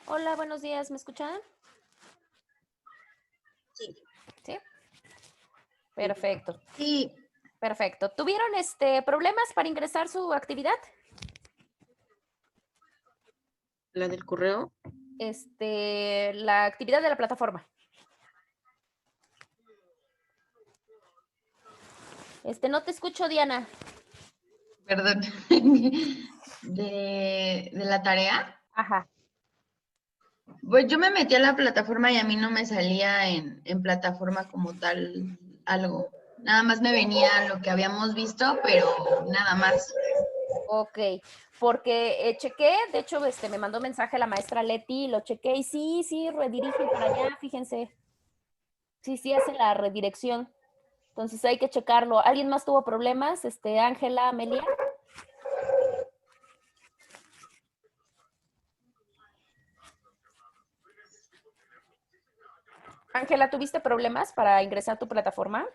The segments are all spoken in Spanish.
Hola, buenos días, ¿me escuchan? Sí. ¿Sí? Perfecto, Sí, perfecto. ¿Tuvieron problemas para ingresar su actividad? la del correo. La actividad de la plataforma. No te escucho, Diana. Perdón. De la tarea. Ajá. Pues yo me metí a la plataforma y a mí no me salía en plataforma como tal algo. Nada más me venía lo que habíamos visto, pero nada más. Ok, porque chequé, de hecho, me mandó mensaje la maestra Leti, lo chequé y sí, redirige para allá, fíjense. Sí, hace la redirección. Entonces hay que checarlo. ¿Alguien más tuvo problemas? Ángela, Amelia. Ángela, ¿tuviste problemas para ingresar a tu plataforma?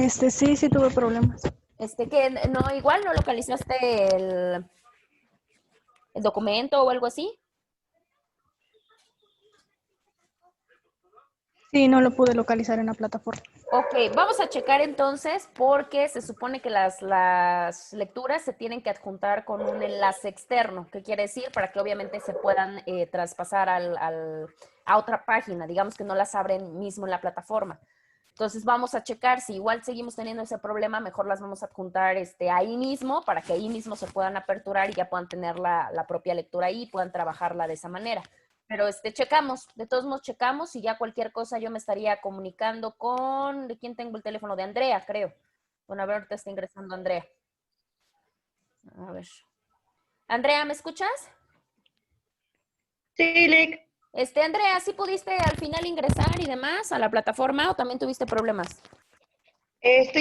Sí tuve problemas. Que no, igual no localizaste el documento o algo así. Sí, no lo pude localizar en la plataforma. Ok, vamos a checar entonces porque se supone que las lecturas se tienen que adjuntar con un enlace externo. ¿Qué quiere decir? Para que obviamente se puedan traspasar a otra página, digamos que no las abren mismo en la plataforma. Entonces vamos a checar si igual seguimos teniendo ese problema, mejor las vamos a adjuntar ahí mismo para que ahí mismo se puedan aperturar y ya puedan tener la propia lectura ahí y puedan trabajarla de esa manera. Pero checamos, de todos modos checamos y ya cualquier cosa yo me estaría comunicando con, ¿de quién tengo el teléfono? De Andrea, creo. Bueno, a ver, ahorita está ingresando Andrea. A ver. Andrea, ¿me escuchas? Sí, Lick. Andrea, ¿sí pudiste al final ingresar y demás a la plataforma o también tuviste problemas?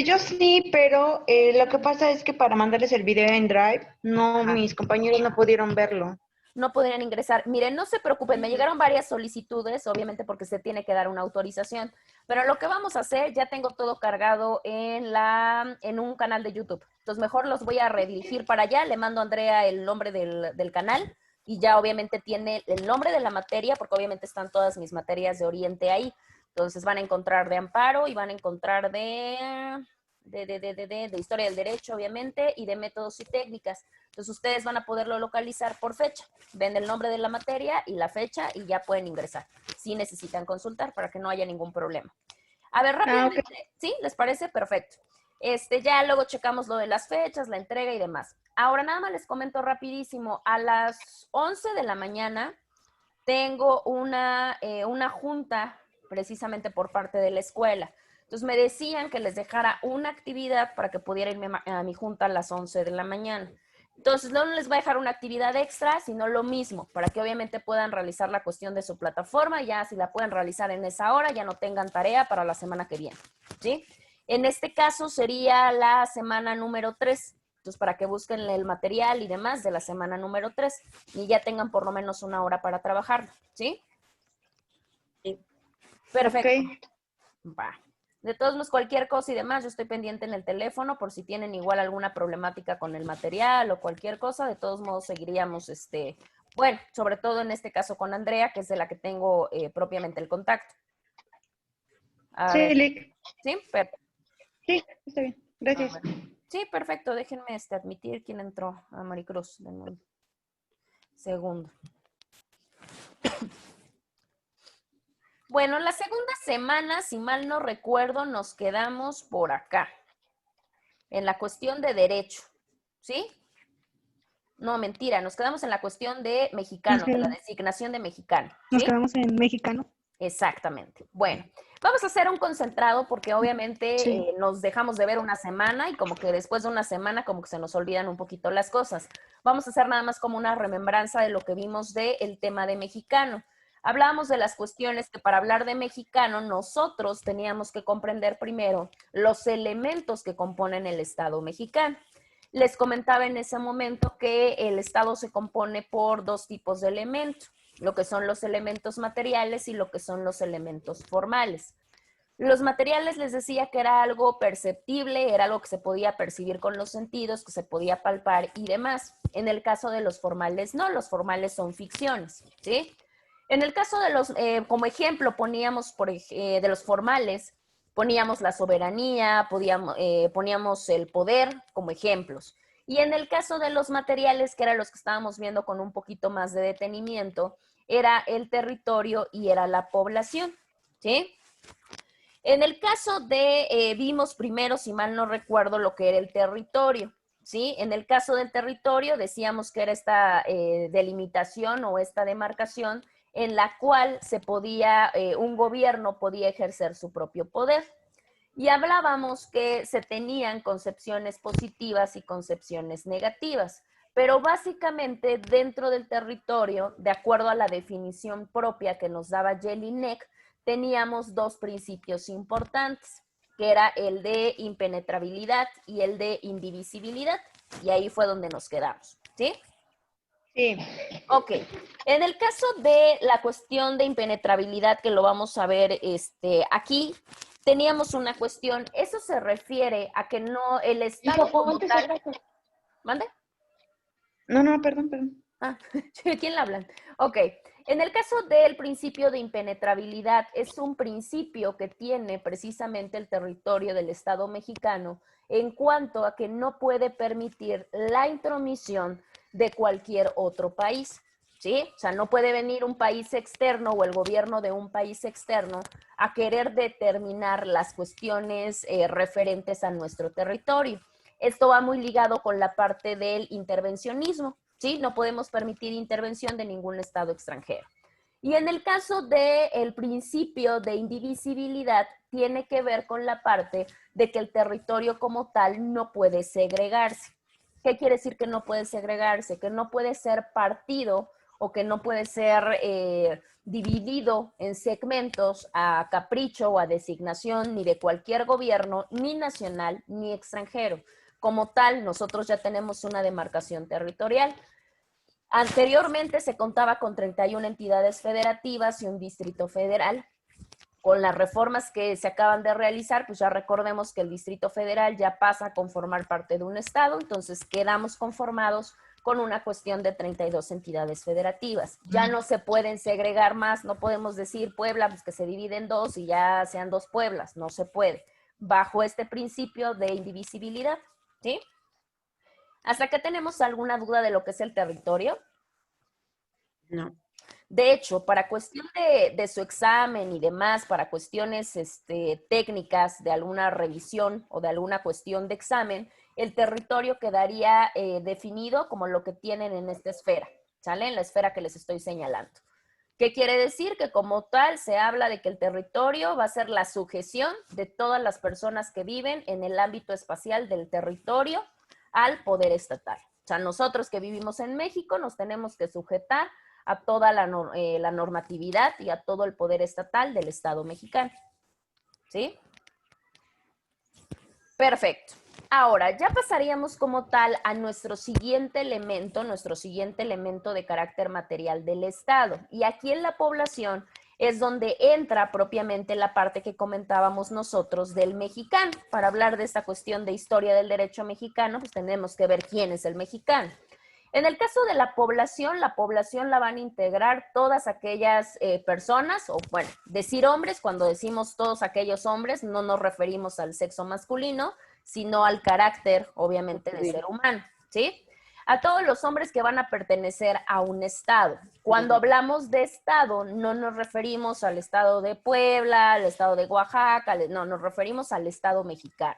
Yo sí, pero lo que pasa es que para mandarles el video en Drive, no, Ajá. mis compañeros no pudieron verlo. No podrían ingresar. Miren, no se preocupen, me llegaron varias solicitudes, obviamente porque se tiene que dar una autorización, pero lo que vamos a hacer, ya tengo todo cargado en un canal de YouTube. Entonces mejor los voy a redirigir para allá, le mando a Andrea el nombre del canal y ya obviamente tiene el nombre de la materia, porque obviamente están todas mis materias de Oriente ahí. Entonces van a encontrar de amparo y van a encontrar de historia del derecho, obviamente, y de métodos y técnicas. Entonces ustedes van a poderlo localizar por fecha. Ven el nombre de la materia y la fecha y ya pueden ingresar. Si necesitan consultar para que no haya ningún problema. A ver, rápidamente, Okay. ¿sí? ¿Les parece? Perfecto. Ya luego checamos lo de las fechas, la entrega y demás. Ahora nada más les comento rapidísimo. A las 11 de la mañana tengo una junta precisamente por parte de la escuela. Entonces me decían que les dejara una actividad para que pudiera irme a mi junta a las 11 de la mañana. Entonces no les va a dejar una actividad extra, sino lo mismo, para que obviamente puedan realizar la cuestión de su plataforma, ya si la pueden realizar en esa hora, ya no tengan tarea para la semana que viene, ¿sí? En este caso sería la semana número 3. Entonces, para que busquen el material y demás de la semana número 3 y ya tengan por lo menos una hora para trabajarlo, ¿sí? Sí. Perfecto. Okay. Va. De todos modos, cualquier cosa y demás, yo estoy pendiente en el teléfono por si tienen igual alguna problemática con el material o cualquier cosa. De todos modos, seguiríamos, bueno, sobre todo en este caso con Andrea, que es de la que tengo propiamente el contacto. A ver, Sí, Lick. ¿sí? Perfecto. Sí, está bien. Gracias. Sí, perfecto. Déjenme admitir quién entró a Maricruz. Denme un segundo. Bueno, la segunda semana, si mal no recuerdo, nos quedamos por acá, en la cuestión de derecho, ¿sí? No, mentira, nos quedamos en la cuestión de mexicano, de la designación de mexicano. ¿Sí? Nos quedamos en mexicano. Exactamente. Bueno, vamos a hacer un concentrado porque obviamente Sí. nos dejamos de ver una semana y como que después de una semana como que se nos olvidan un poquito las cosas. Vamos a hacer nada más como una remembranza de lo que vimos del tema de mexicano. Hablábamos de las cuestiones que para hablar de mexicano nosotros teníamos que comprender primero los elementos que componen el Estado mexicano. Les comentaba en ese momento que el Estado se compone por dos tipos de elementos, lo que son los elementos materiales y lo que son los elementos formales. Los materiales les decía que era algo perceptible, era algo que se podía percibir con los sentidos, que se podía palpar y demás. En el caso de los formales, no, los formales son ficciones, ¿sí? En el caso de los, como ejemplo, poníamos de los formales, poníamos la soberanía, poníamos el poder como ejemplos. Y en el caso de los materiales, que eran los que estábamos viendo con un poquito más de detenimiento, era el territorio y era la población, ¿sí? En el caso de, vimos primero, si mal no recuerdo, lo que era el territorio, ¿sí? En el caso del territorio decíamos que era esta delimitación o esta demarcación en la cual se podía, un gobierno podía ejercer su propio poder. Y hablábamos que se tenían concepciones positivas y concepciones negativas, pero básicamente dentro del territorio, de acuerdo a la definición propia que nos daba Jelinek, teníamos dos principios importantes, que era el de impenetrabilidad y el de indivisibilidad, y ahí fue donde nos quedamos, ¿sí? Sí. Ok, en el caso de la cuestión de impenetrabilidad, que lo vamos a ver aquí, teníamos una cuestión, eso se refiere a que no el Estado como tal... ¿Mande? No, perdón. Ah, ¿quién la hablan? Ok, en el caso del principio de impenetrabilidad, es un principio que tiene precisamente el territorio del Estado mexicano en cuanto a que no puede permitir la intromisión de cualquier otro país, ¿sí? O sea, no puede venir un país externo o el gobierno de un país externo a querer determinar las cuestiones referentes a nuestro territorio. Esto va muy ligado con la parte del intervencionismo, ¿sí? No podemos permitir intervención de ningún Estado extranjero. Y en el caso del principio de indivisibilidad, tiene que ver con la parte de que el territorio como tal no puede segregarse. ¿Qué quiere decir que no puede segregarse? Que no puede ser partido o que no puede ser dividido en segmentos a capricho o a designación ni de cualquier gobierno, ni nacional ni extranjero. Como tal, nosotros ya tenemos una demarcación territorial. Anteriormente se contaba con 31 entidades federativas y un distrito federal. Con las reformas que se acaban de realizar, pues ya recordemos que el Distrito Federal ya pasa a conformar parte de un estado, entonces quedamos conformados con una cuestión de 32 entidades federativas. Ya no se pueden segregar más, no podemos decir Puebla, pues que se divide en dos y ya sean dos Pueblas, no se puede, bajo este principio de indivisibilidad, ¿sí? ¿Hasta acá tenemos alguna duda de lo que es el territorio? No. De hecho, para cuestión de su examen y demás, para cuestiones técnicas de alguna revisión o de alguna cuestión de examen, el territorio quedaría definido como lo que tienen en esta esfera, ¿sale? En la esfera que les estoy señalando. ¿Qué quiere decir? Que como tal se habla de que el territorio va a ser la sujeción de todas las personas que viven en el ámbito espacial del territorio al poder estatal. O sea, nosotros que vivimos en México nos tenemos que sujetar a toda la normatividad y a todo el poder estatal del Estado mexicano. ¿Sí? Perfecto. Ahora, ya pasaríamos como tal a nuestro siguiente elemento de carácter material del Estado. Y aquí en la población es donde entra propiamente la parte que comentábamos nosotros del mexicano. Para hablar de esta cuestión de historia del derecho mexicano, pues tenemos que ver quién es el mexicano. En el caso de la población la van a integrar todas aquellas personas, o bueno, decir hombres, cuando decimos todos aquellos hombres, no nos referimos al sexo masculino, sino al carácter, obviamente, de ser humano, ¿sí? A todos los hombres que van a pertenecer a un estado. Cuando hablamos de estado, no nos referimos al estado de Puebla, al estado de Oaxaca, no, nos referimos al estado mexicano.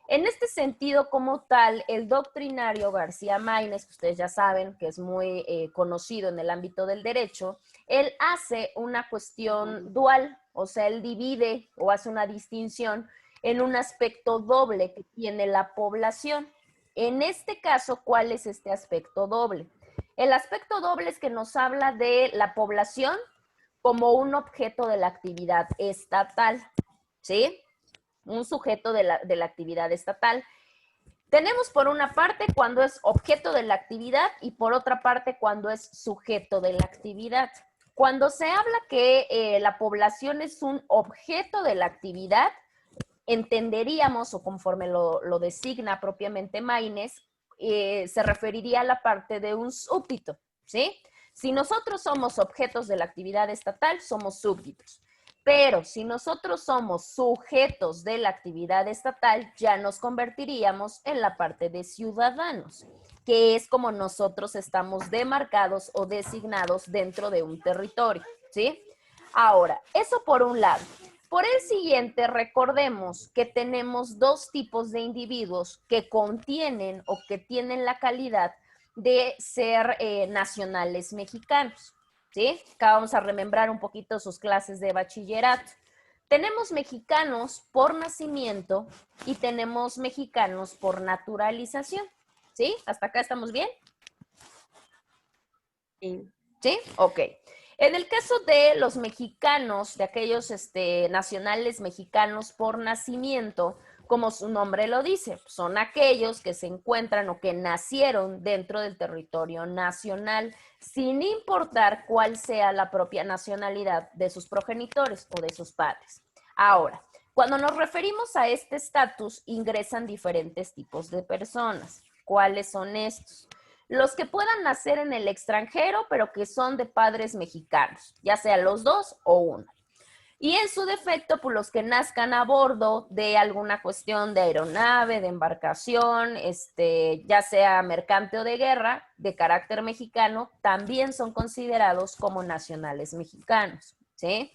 En este sentido, como tal, el doctrinario García Maínez, que ustedes ya saben que es muy conocido en el ámbito del derecho, él hace una cuestión dual, o sea, él divide o hace una distinción en un aspecto doble que tiene la población. En este caso, ¿cuál es este aspecto doble? El aspecto doble es que nos habla de la población como un objeto de la actividad estatal, ¿sí? Un sujeto de la actividad estatal. Tenemos por una parte cuando es objeto de la actividad y por otra parte cuando es sujeto de la actividad. Cuando se habla que la población es un objeto de la actividad, entenderíamos, o conforme lo designa propiamente Maínez, se referiría a la parte de un súbdito, ¿sí? Si nosotros somos objetos de la actividad estatal, somos súbditos. Pero si nosotros somos sujetos de la actividad estatal, ya nos convertiríamos en la parte de ciudadanos, que es como nosotros estamos demarcados o designados dentro de un territorio, ¿sí? Ahora, eso por un lado. Por el siguiente, recordemos que tenemos dos tipos de individuos que contienen o que tienen la calidad de ser nacionales mexicanos, ¿sí? Acá vamos a remembrar un poquito sus clases de bachillerato. Tenemos mexicanos por nacimiento y tenemos mexicanos por naturalización, ¿sí? ¿Hasta acá estamos bien? Sí. ¿Sí? Ok. En el caso de los mexicanos, de aquellos nacionales mexicanos por nacimiento, como su nombre lo dice, son aquellos que se encuentran o que nacieron dentro del territorio nacional, sin importar cuál sea la propia nacionalidad de sus progenitores o de sus padres. Ahora, cuando nos referimos a este estatus, ingresan diferentes tipos de personas. ¿Cuáles son estos? Los que puedan nacer en el extranjero, pero que son de padres mexicanos, ya sea los dos o uno. Y en su defecto, pues los que nazcan a bordo de alguna cuestión de aeronave, de embarcación, ya sea mercante o de guerra, de carácter mexicano, también son considerados como nacionales mexicanos, ¿sí?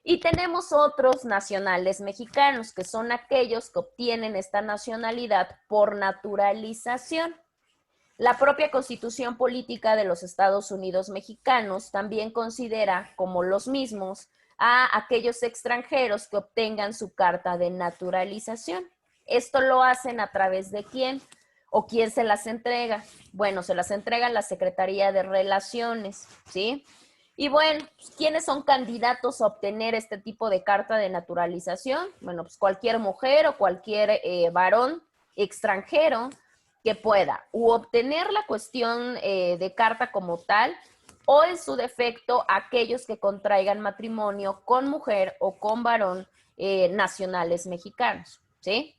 Y tenemos otros nacionales mexicanos, que son aquellos que obtienen esta nacionalidad por naturalización. La propia Constitución Política de los Estados Unidos Mexicanos también considera como los mismos a aquellos extranjeros que obtengan su carta de naturalización. Esto lo hacen a través de quién o quién se las entrega. Bueno, se las entrega la Secretaría de Relaciones, ¿sí? Y bueno, pues, ¿quiénes son candidatos a obtener este tipo de carta de naturalización? Bueno, pues cualquier mujer o cualquier varón extranjero que pueda u obtener la cuestión de carta como tal, o en su defecto aquellos que contraigan matrimonio con mujer o con varón nacionales mexicanos, ¿sí?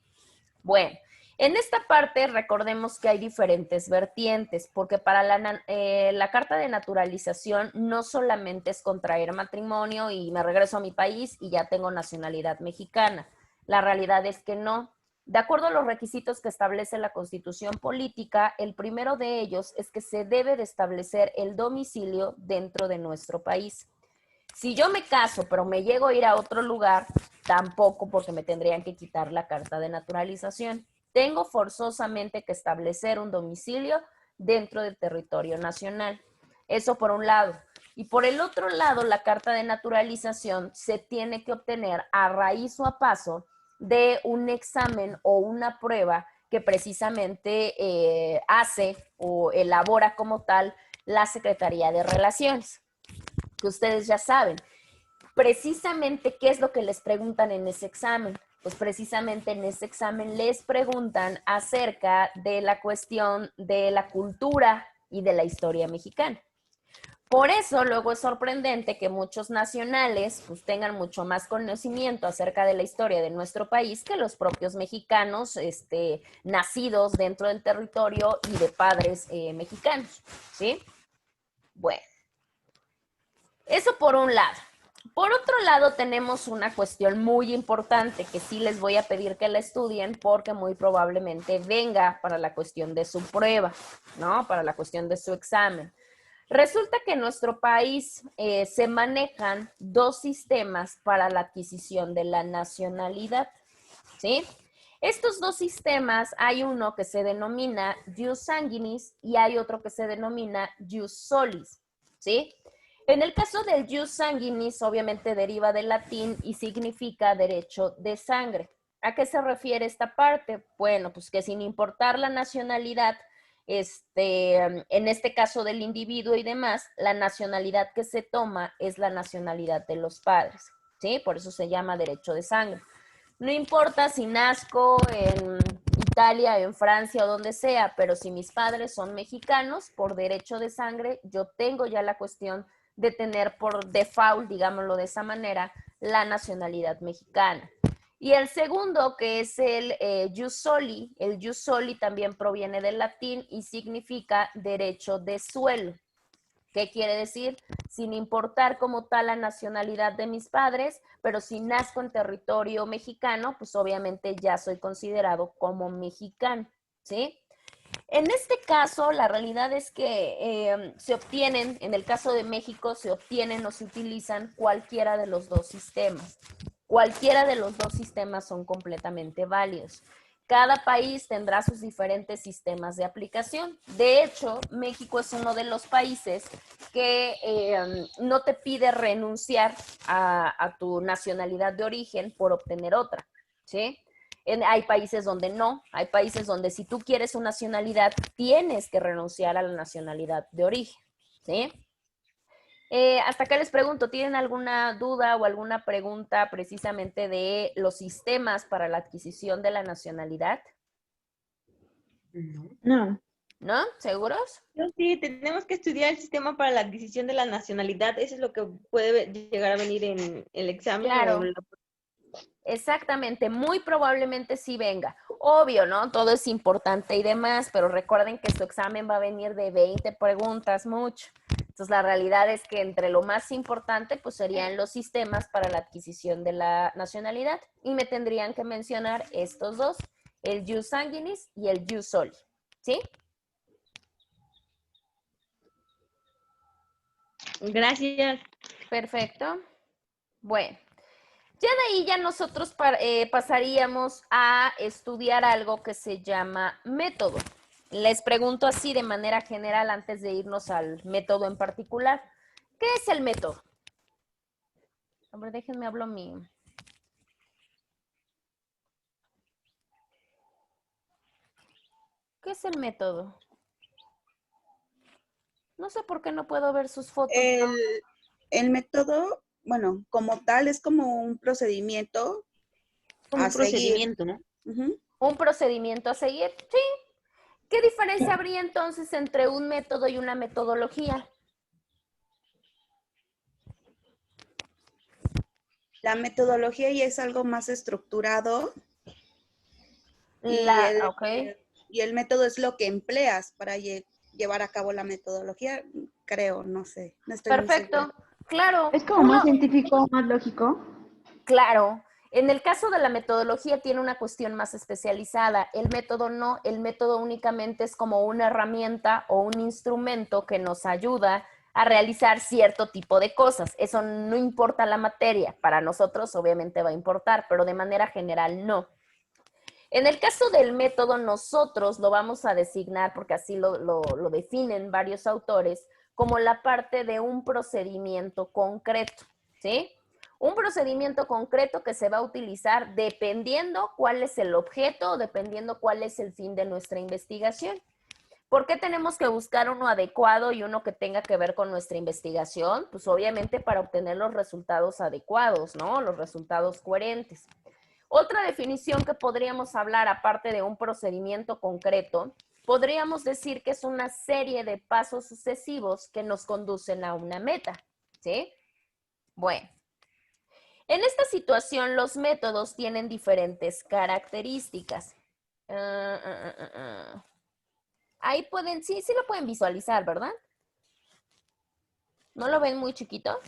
Bueno, en esta parte recordemos que hay diferentes vertientes, porque para la carta de naturalización no solamente es contraer matrimonio y me regreso a mi país y ya tengo nacionalidad mexicana. La realidad es que no. De acuerdo a los requisitos que establece la Constitución Política, el primero de ellos es que se debe de establecer el domicilio dentro de nuestro país. Si yo me caso, pero me llego a ir a otro lugar, tampoco, porque me tendrían que quitar la carta de naturalización. Tengo forzosamente que establecer un domicilio dentro del territorio nacional. Eso por un lado. Y por el otro lado, la carta de naturalización se tiene que obtener a raíz o a paso de un examen o una prueba que precisamente hace o elabora como tal la Secretaría de Relaciones, que ustedes ya saben. Precisamente, ¿qué es lo que les preguntan en ese examen? Pues precisamente en ese examen les preguntan acerca de la cuestión de la cultura y de la historia mexicana. Por eso luego es sorprendente que muchos nacionales pues, tengan mucho más conocimiento acerca de la historia de nuestro país que los propios mexicanos nacidos dentro del territorio y de padres mexicanos, ¿sí? Bueno, eso por un lado. Por otro lado, tenemos una cuestión muy importante que sí les voy a pedir que la estudien porque muy probablemente venga para la cuestión de su prueba, ¿no? Para la cuestión de su examen. Resulta que en nuestro país se manejan dos sistemas para la adquisición de la nacionalidad, ¿sí? Estos dos sistemas, hay uno que se denomina jus sanguinis y hay otro que se denomina jus solis, ¿sí? En el caso del jus sanguinis, obviamente deriva del latín y significa derecho de sangre. ¿A qué se refiere esta parte? Bueno, pues que sin importar la nacionalidad, en este caso del individuo y demás, la nacionalidad que se toma es la nacionalidad de los padres, ¿sí? Por eso se llama derecho de sangre. No importa si nazco en Italia, en Francia o donde sea, pero si mis padres son mexicanos, por derecho de sangre, yo tengo ya la cuestión de tener por default, digámoslo de esa manera, la nacionalidad mexicana. Y el segundo, que es el jus soli también proviene del latín y significa derecho de suelo. ¿Qué quiere decir? Sin importar como tal la nacionalidad de mis padres, pero si nazco en territorio mexicano, pues obviamente ya soy considerado como mexicano, ¿sí? En este caso, la realidad es que se obtienen, en el caso de México, se obtienen o se utilizan cualquiera de los dos sistemas. Cualquiera de los dos sistemas son completamente válidos. Cada país tendrá sus diferentes sistemas de aplicación. De hecho, México es uno de los países que no te pide renunciar a tu nacionalidad de origen por obtener otra, ¿sí? Hay países donde no, hay países donde si tú quieres una nacionalidad, tienes que renunciar a la nacionalidad de origen, ¿sí? Hasta acá les pregunto, ¿tienen alguna duda o alguna pregunta precisamente de los sistemas para la adquisición de la nacionalidad? No. ¿No? ¿Seguros? Yo sí, tenemos que estudiar el sistema para la adquisición de la nacionalidad. Eso es lo que puede llegar a venir en el examen. Claro. Exactamente, muy probablemente sí venga. Obvio, ¿no? Todo es importante y demás, pero recuerden que su examen va a venir de 20 preguntas, mucho. Entonces, la realidad es que entre lo más importante, pues serían los sistemas para la adquisición de la nacionalidad. Y me tendrían que mencionar estos dos, el jus sanguinis y el jus soli, ¿sí? Gracias. Perfecto. Bueno. Ya de ahí ya nosotros pasaríamos a estudiar algo que se llama método. Les pregunto así de manera general antes de irnos al método en particular. ¿Qué es el método? Hombre, déjenme hablo mío. ¿Qué es el método? No sé por qué no puedo ver sus fotos. El método, bueno, como tal, es como un procedimiento Como a un procedimiento, seguir. ¿no? Un procedimiento a seguir, sí. ¿Qué diferencia habría entonces entre un método y una metodología? La metodología ya es algo más estructurado Ok. y el método es lo que empleas para llevar a cabo la metodología, creo, no sé. No estoy muy Perfecto, segura. claro. Es como más científico, más lógico. Claro. En el caso de la metodología tiene una cuestión más especializada. El método no, el método únicamente es como una herramienta o un instrumento que nos ayuda a realizar cierto tipo de cosas. Eso no importa la materia. Para nosotros obviamente va a importar, pero de manera general no. En el caso del método, nosotros lo vamos a designar, porque así lo definen varios autores, como la parte de un procedimiento concreto, ¿sí? Un procedimiento concreto que se va a utilizar dependiendo cuál es el objeto, dependiendo cuál es el fin de nuestra investigación. ¿Por qué tenemos que buscar uno adecuado y uno que tenga que ver con nuestra investigación? Pues obviamente para obtener los resultados adecuados, ¿no? Los resultados coherentes. Otra definición que podríamos hablar, aparte de un procedimiento concreto, podríamos decir que es una serie de pasos sucesivos que nos conducen a una meta, ¿sí? Bueno, en esta situación los métodos tienen diferentes características. Ahí pueden, sí lo pueden visualizar, ¿verdad? ¿No lo ven muy chiquito?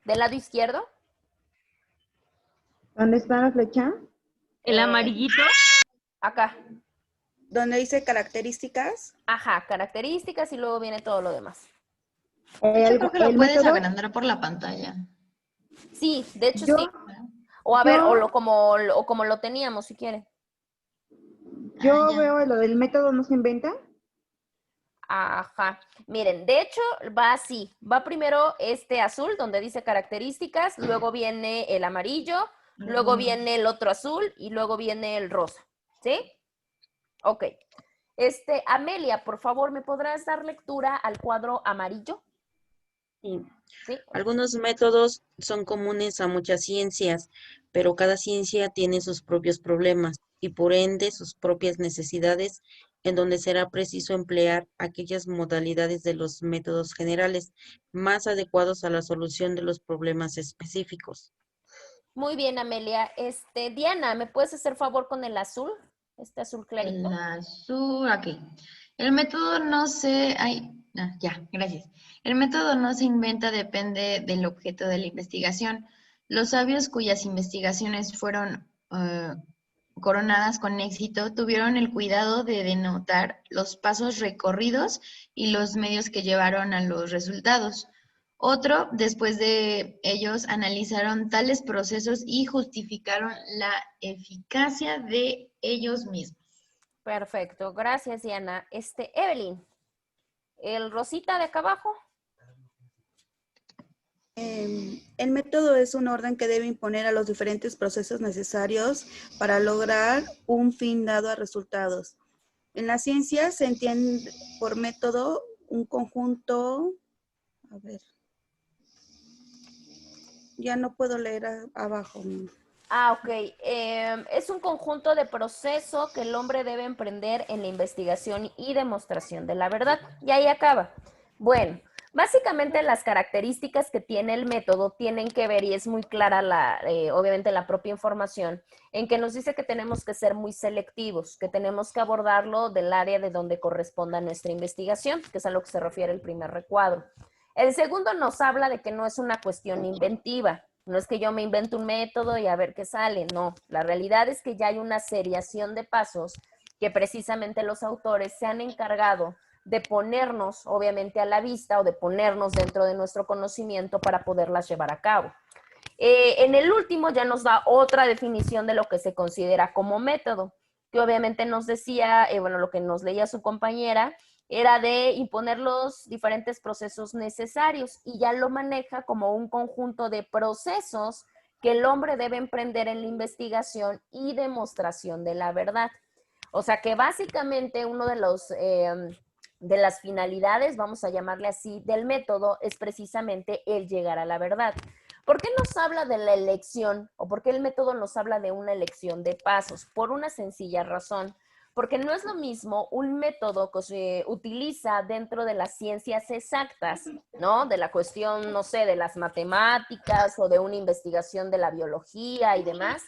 ¿Del lado izquierdo? ¿Dónde está la flecha? El amarillito. Acá. Donde dice características. Ajá, características y luego viene todo lo demás. Yo creo que lo el puedes método, agrandar por la pantalla. Sí, de hecho Yo- sí. O a ver, Yo- o como lo teníamos, si quiere. Yo Ya. veo lo del método no se inventa. Ajá. Miren, de hecho va así. Va primero este azul donde dice características, luego viene el amarillo, luego viene el otro azul y luego viene el rosa. ¿Sí? Ok. Amelia, por favor, ¿me podrás dar lectura al cuadro amarillo? Sí. Sí. Algunos métodos son comunes a muchas ciencias, pero cada ciencia tiene sus propios problemas y por ende sus propias necesidades, en donde será preciso emplear aquellas modalidades de los métodos generales más adecuados a la solución de los problemas específicos. Muy bien, Amelia. Diana, ¿me puedes hacer favor con el azul? Este azul clarito. El azul, ok. El método no se... Ay, ya, gracias. El método no se inventa, depende del objeto de la investigación. Los sabios cuyas investigaciones fueron coronadas con éxito tuvieron el cuidado de denotar los pasos recorridos y los medios que llevaron a los resultados. Otro, después de ellos, analizaron tales procesos y justificaron la eficacia de ellos mismos. Perfecto. Gracias, Diana. Evelyn, el rosita de acá abajo. El método es un orden que debe imponer a los diferentes procesos necesarios para lograr un fin dado a resultados. En la ciencia se entiende por método un conjunto, a ver, ya no puedo leer abajo. Ok. Es un conjunto de proceso que el hombre debe emprender en la investigación y demostración de la verdad. Y ahí acaba. Bueno, básicamente las características que tiene el método tienen que ver, y es muy clara obviamente la propia información, en que nos dice que tenemos que ser muy selectivos, que tenemos que abordarlo del área de donde corresponda nuestra investigación, que es a lo que se refiere el primer recuadro. El segundo nos habla de que no es una cuestión inventiva. No es que yo me invento un método y a ver qué sale, no. La realidad es que ya hay una seriación de pasos que precisamente los autores se han encargado de ponernos, obviamente, a la vista o de ponernos dentro de nuestro conocimiento para poderlas llevar a cabo. En el último ya nos da otra definición de lo que se considera como método, que obviamente nos decía, bueno, lo que nos leía su compañera, era de imponer los diferentes procesos necesarios y ya lo maneja como un conjunto de procesos que el hombre debe emprender en la investigación y demostración de la verdad. O sea que básicamente uno de las finalidades, vamos a llamarle así, del método es precisamente el llegar a la verdad. ¿Por qué nos habla de la elección o por qué el método nos habla de una elección de pasos? Por una sencilla razón. Porque no es lo mismo un método que se utiliza dentro de las ciencias exactas, ¿no? De la cuestión, no sé, de las matemáticas o de una investigación de la biología y demás,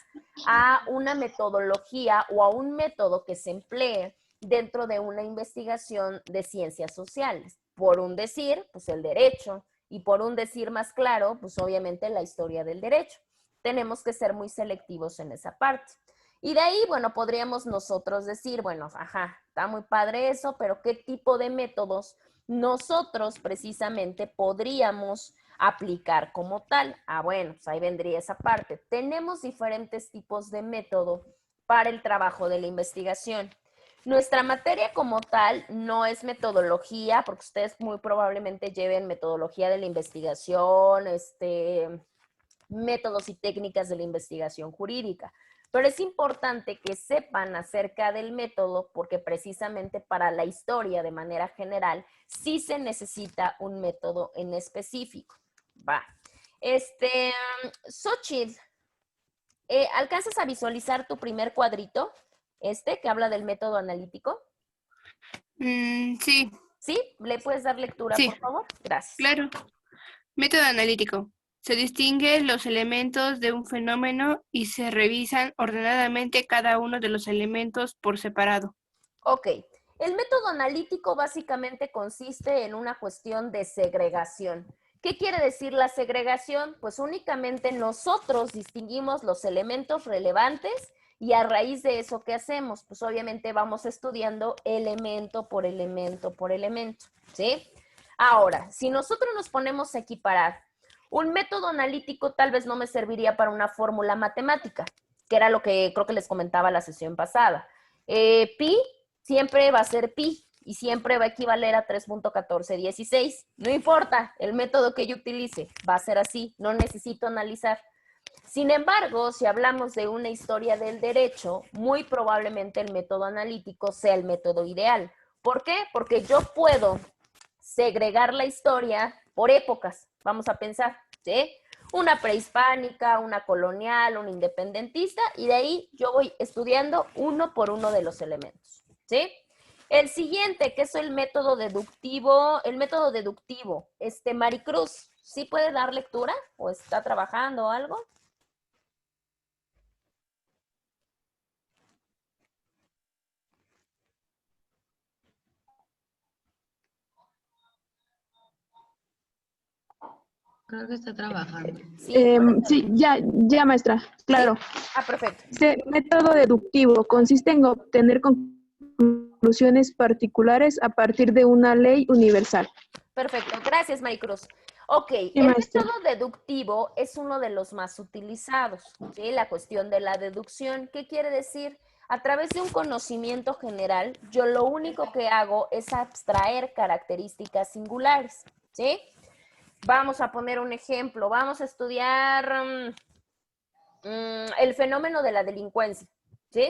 a una metodología o a un método que se emplee dentro de una investigación de ciencias sociales. Por un decir, pues el derecho, y por un decir más claro, pues obviamente la historia del derecho. Tenemos que ser muy selectivos en esa parte. Y de ahí, bueno, podríamos nosotros decir, bueno, ajá, está muy padre eso, pero ¿qué tipo de métodos nosotros precisamente podríamos aplicar como tal? Bueno, pues ahí vendría esa parte. Tenemos diferentes tipos de método para el trabajo de la investigación. Nuestra materia como tal no es metodología, porque ustedes muy probablemente lleven metodología de la investigación, métodos y técnicas de la investigación jurídica. Pero es importante que sepan acerca del método porque precisamente para la historia de manera general sí se necesita un método en específico. Va. Xochitl, ¿alcanzas a visualizar tu primer cuadrito? Que habla del método analítico. Sí, ¿Sí? ¿Le puedes dar lectura, Sí. por favor? Gracias. claro. Método analítico. Se distinguen los elementos de un fenómeno y se revisan ordenadamente cada uno de los elementos por separado. Ok. El método analítico básicamente consiste en una cuestión de segregación. ¿Qué quiere decir la segregación? Pues únicamente nosotros distinguimos los elementos relevantes y a raíz de eso, ¿qué hacemos? Pues obviamente vamos estudiando elemento por elemento por elemento, ¿sí? Ahora, si nosotros nos ponemos a equiparar Un método analítico tal vez no me serviría para una fórmula matemática, que era lo que creo que les comentaba la sesión pasada. Pi siempre va a ser pi y siempre va a equivaler a 3.1416. No importa el método que yo utilice, va a ser así, no necesito analizar. Sin embargo, si hablamos de una historia del derecho, muy probablemente el método analítico sea el método ideal. ¿Por qué? Porque yo puedo segregar la historia por épocas, vamos a pensar, ¿sí? Una prehispánica, una colonial, una independentista, y de ahí yo voy estudiando uno por uno de los elementos, ¿sí? El siguiente, que es el método deductivo, Maricruz, ¿sí puede dar lectura o está trabajando o algo? Creo que está trabajando. Sí, Sí, ya, maestra, claro. perfecto. Este método deductivo consiste en obtener conclusiones particulares a partir de una ley universal. Perfecto, gracias Maricruz. Ok, Sí, el maestra. método deductivo es uno de los más utilizados, ¿sí? La cuestión de la deducción, ¿qué quiere decir? A través de un conocimiento general, yo lo único que hago es abstraer características singulares, ¿sí? Vamos a poner un ejemplo, vamos a estudiar el fenómeno de la delincuencia, ¿sí?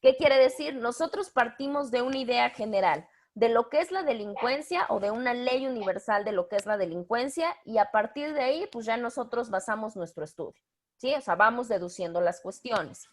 ¿Qué quiere decir? Nosotros partimos de una idea general de lo que es la delincuencia o de una ley universal de lo que es la delincuencia y a partir de ahí, pues ya nosotros basamos nuestro estudio, ¿sí? O sea, vamos deduciendo las cuestiones.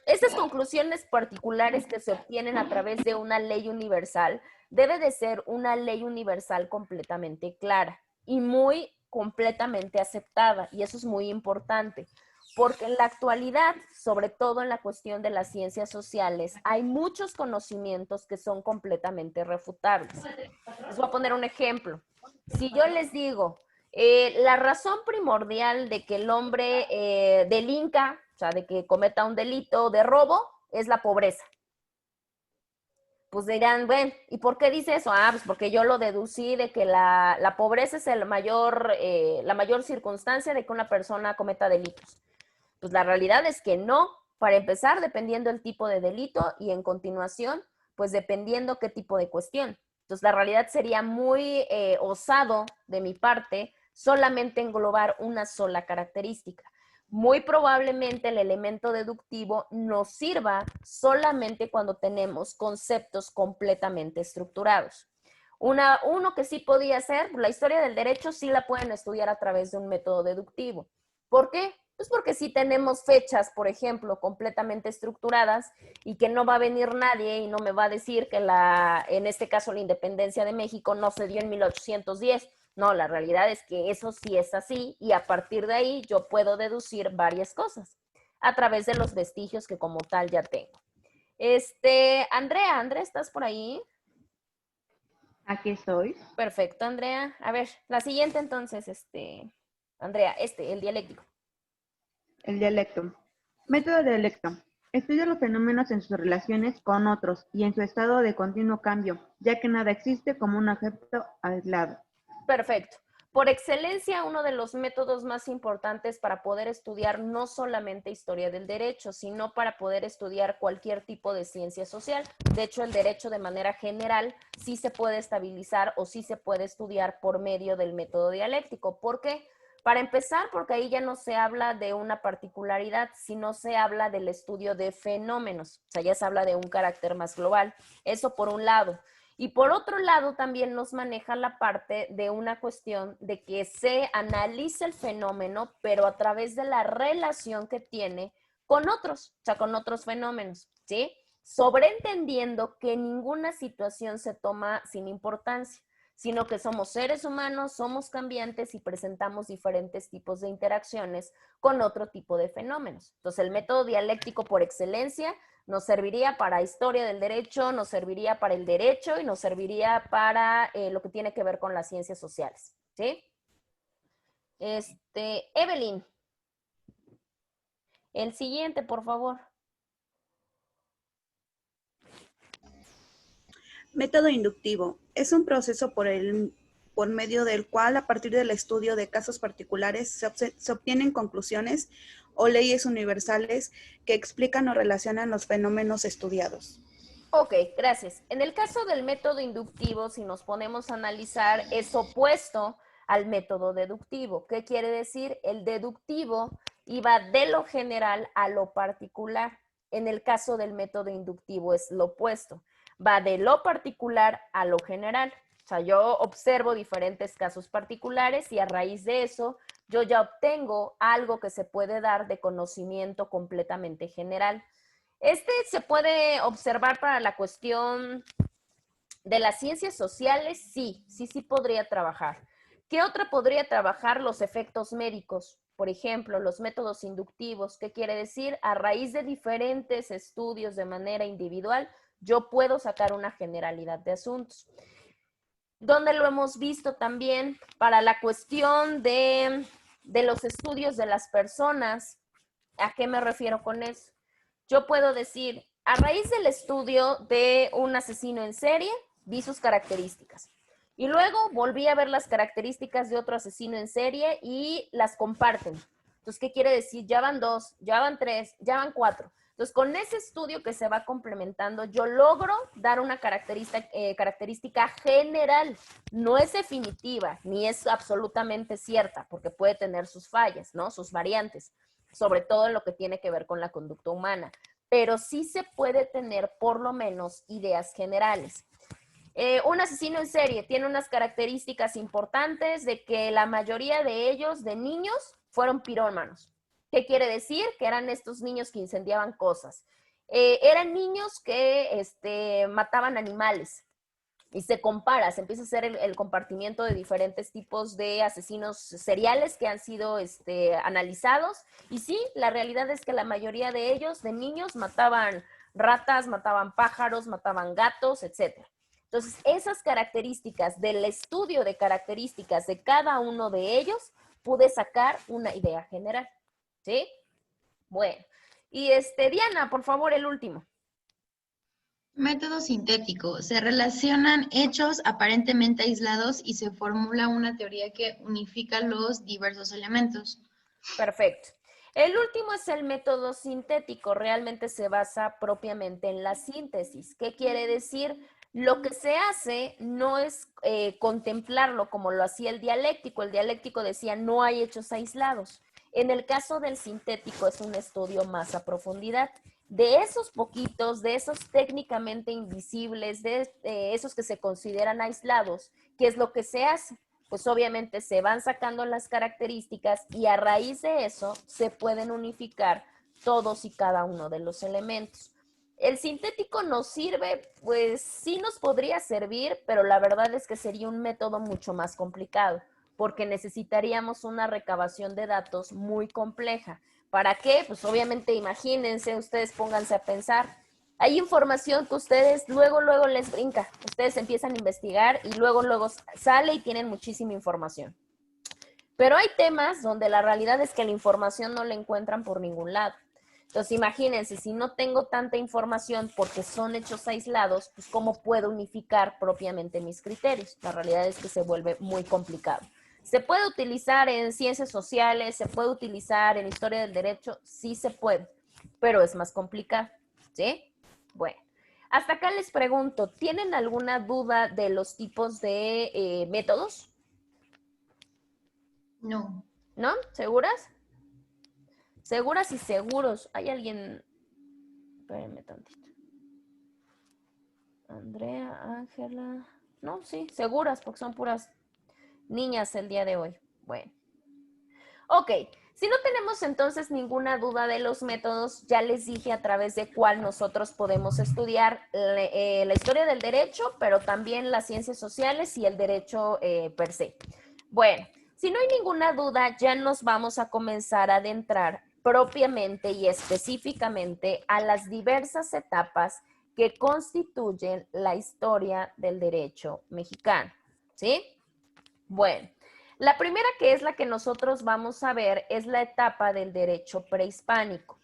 Estas conclusiones particulares que se obtienen a través de una ley universal debe de ser una ley universal completamente clara y muy completamente aceptada, y eso es muy importante, porque en la actualidad, sobre todo en la cuestión de las ciencias sociales, hay muchos conocimientos que son completamente refutables. Les voy a poner un ejemplo. Si yo les digo, la razón primordial de que el hombre delinca, o sea, de que cometa un delito de robo, es la pobreza. Pues dirán, bueno, ¿y por qué dice eso? Ah, pues porque yo lo deducí de que la pobreza es la mayor circunstancia de que una persona cometa delitos. Pues la realidad es que no. Para empezar, dependiendo el tipo de delito y en continuación, pues dependiendo qué tipo de cuestión. Entonces la realidad sería muy osado de mi parte solamente englobar una sola característica. Muy probablemente el elemento deductivo nos sirva solamente cuando tenemos conceptos completamente estructurados. Uno que sí podía ser, la historia del derecho sí la pueden estudiar a través de un método deductivo. ¿Por qué? Pues porque si tenemos fechas, por ejemplo, completamente estructuradas y que no va a venir nadie y no me va a decir que en este caso la independencia de México no se dio en 1810. No, la realidad es que eso sí es así y a partir de ahí yo puedo deducir varias cosas a través de los vestigios que como tal ya tengo. Andrea, ¿estás por ahí? Aquí estoy. Perfecto, Andrea. A ver, la siguiente entonces, Andrea, el dialéctico. El dialecto. Método dialecto. Estudia los fenómenos en sus relaciones con otros y en su estado de continuo cambio, ya que nada existe como un objeto aislado. Perfecto. Por excelencia, uno de los métodos más importantes para poder estudiar no solamente historia del derecho, sino para poder estudiar cualquier tipo de ciencia social. De hecho, el derecho de manera general sí se puede estabilizar o sí se puede estudiar por medio del método dialéctico. ¿Por qué? Para empezar, porque ahí ya no se habla de una particularidad, sino se habla del estudio de fenómenos. O sea, ya se habla de un carácter más global. Eso por un lado. Y por otro lado, también nos maneja la parte de una cuestión de que se analiza el fenómeno, pero a través de la relación que tiene con otros, o sea, con otros fenómenos, ¿sí? Sobreentendiendo que ninguna situación se toma sin importancia, sino que somos seres humanos, somos cambiantes y presentamos diferentes tipos de interacciones con otro tipo de fenómenos. Entonces, el método dialéctico por excelencia nos serviría para historia del derecho, nos serviría para el derecho y nos serviría para lo que tiene que ver con las ciencias sociales, ¿sí? Evelyn, el siguiente, por favor. Método inductivo. Es un proceso por por medio del cual, a partir del estudio de casos particulares, se obtienen conclusiones o leyes universales que explican o relacionan los fenómenos estudiados. Ok, gracias. En el caso del método inductivo, si nos ponemos a analizar, es opuesto al método deductivo. ¿Qué quiere decir? El deductivo iba de lo general a lo particular. En el caso del método inductivo es lo opuesto. Va de lo particular a lo general. O sea, yo observo diferentes casos particulares y a raíz de eso yo ya obtengo algo que se puede dar de conocimiento completamente general. Este se puede observar para la cuestión de las ciencias sociales, sí podría trabajar. ¿Qué otra podría trabajar? Los efectos médicos, por ejemplo, los métodos inductivos. ¿Qué quiere decir? A raíz de diferentes estudios de manera individual, yo puedo sacar una generalidad de asuntos. Donde lo hemos visto también para la cuestión de los estudios de las personas. ¿A qué me refiero con eso? Yo puedo decir, a raíz del estudio de un asesino en serie, vi sus características. Y luego volví a ver las características de otro asesino en serie y las comparten. Entonces, ¿qué quiere decir? Ya van 2, ya van 3, ya van 4. Entonces, con ese estudio que se va complementando, yo logro dar una característica general. No es definitiva, ni es absolutamente cierta, porque puede tener sus fallas, ¿no? Sus variantes, sobre todo en lo que tiene que ver con la conducta humana. Pero sí se puede tener por lo menos ideas generales. Un asesino en serie tiene unas características importantes de que la mayoría de ellos, de niños, fueron pirómanos. ¿Qué quiere decir? Que eran estos niños que incendiaban cosas. Eran niños que mataban animales. Y se compara, se empieza a hacer el compartimiento de diferentes tipos de asesinos seriales que han sido analizados. Y sí, la realidad es que la mayoría de ellos, de niños, mataban ratas, mataban pájaros, mataban gatos, etc. Entonces, esas características del estudio de características de cada uno de ellos, pude sacar una idea general. ¿Sí? Bueno. Y Diana, por favor, el último. Método sintético. Se relacionan hechos aparentemente aislados y se formula una teoría que unifica los diversos elementos. Perfecto. El último es el método sintético. Realmente se basa propiamente en la síntesis. ¿Qué quiere decir? Lo que se hace no es contemplarlo como lo hacía el dialéctico. El dialéctico decía no hay hechos aislados. En el caso del sintético es un estudio más a profundidad. De esos poquitos, de esos técnicamente invisibles, de esos que se consideran aislados, ¿qué es lo que se hace? Pues obviamente se van sacando las características y a raíz de eso se pueden unificar todos y cada uno de los elementos. ¿El sintético nos sirve? Pues sí nos podría servir, pero la verdad es que sería un método mucho más complicado, porque necesitaríamos una recabación de datos muy compleja. ¿Para qué? Pues obviamente imagínense, ustedes pónganse a pensar. Hay información que ustedes luego les brinca. Ustedes empiezan a investigar y luego sale y tienen muchísima información. Pero hay temas donde la realidad es que la información no la encuentran por ningún lado. Entonces imagínense, si no tengo tanta información porque son hechos aislados, pues ¿cómo puedo unificar propiamente mis criterios? La realidad es que se vuelve muy complicado. ¿Se puede utilizar en ciencias sociales? ¿Se puede utilizar en historia del derecho? Sí se puede, pero es más complicado, ¿sí? Bueno, hasta acá les pregunto, ¿tienen alguna duda de los tipos de métodos? No. ¿No? ¿Seguras? ¿Seguras y seguros? ¿Hay alguien? Espérenme tantito. Andrea, Ángela. No, sí, seguras, porque son puras niñas el día de hoy. Bueno. Ok, si no tenemos entonces ninguna duda de los métodos, ya les dije a través de cuál nosotros podemos estudiar la historia del derecho, pero también las ciencias sociales y el derecho per se. Bueno, si no hay ninguna duda, ya nos vamos a comenzar a adentrar propiamente y específicamente a las diversas etapas que constituyen la historia del derecho mexicano, ¿sí? Bueno, la primera, que es la que nosotros vamos a ver, es la etapa del derecho prehispánico.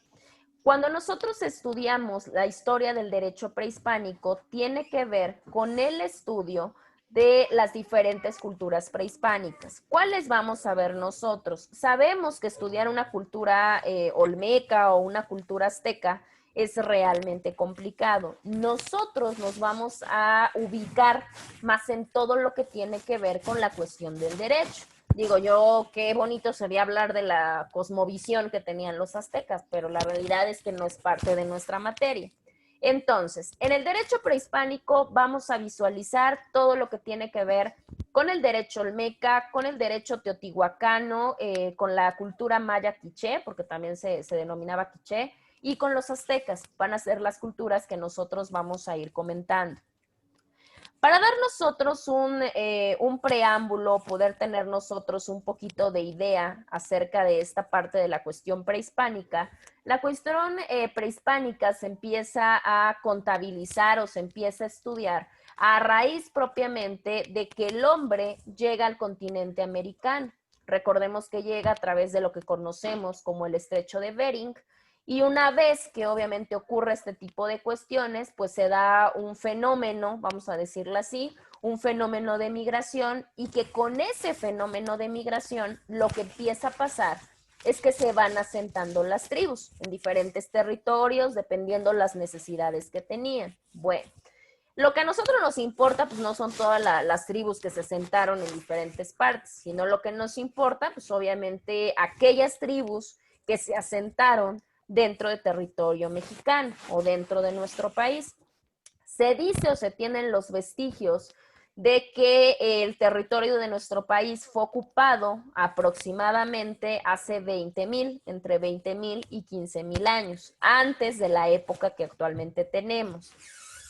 Cuando nosotros estudiamos la historia del derecho prehispánico, tiene que ver con el estudio de las diferentes culturas prehispánicas. ¿Cuáles vamos a ver nosotros? Sabemos que estudiar una cultura olmeca o una cultura azteca es realmente complicado. Nosotros nos vamos a ubicar más en todo lo que tiene que ver con la cuestión del derecho. Digo yo, qué bonito sería hablar de la cosmovisión que tenían los aztecas, pero la realidad es que no es parte de nuestra materia. Entonces, en el derecho prehispánico vamos a visualizar todo lo que tiene que ver con el derecho olmeca, con el derecho teotihuacano, con la cultura maya quiché, porque también se denominaba quiché, y con los aztecas. Van a ser las culturas que nosotros vamos a ir comentando. Para dar nosotros un preámbulo, poder tener nosotros un poquito de idea acerca de esta parte de la cuestión prehispánica, la cuestión prehispánica se empieza a contabilizar o se empieza a estudiar a raíz propiamente de que el hombre llega al continente americano. Recordemos que llega a través de lo que conocemos como el Estrecho de Bering, y una vez que obviamente ocurre este tipo de cuestiones, pues se da un fenómeno, vamos a decirlo así, un fenómeno de migración, y que con ese fenómeno de migración lo que empieza a pasar es que se van asentando las tribus en diferentes territorios dependiendo las necesidades que tenían. Bueno, lo que a nosotros nos importa, pues no son todas las tribus que se asentaron en diferentes partes, sino lo que nos importa, pues obviamente aquellas tribus que se asentaron dentro de territorio mexicano o dentro de nuestro país. Se dice o se tienen los vestigios de que el territorio de nuestro país fue ocupado aproximadamente hace 20,000, entre 20,000 y 15,000 años, antes de la época que actualmente tenemos.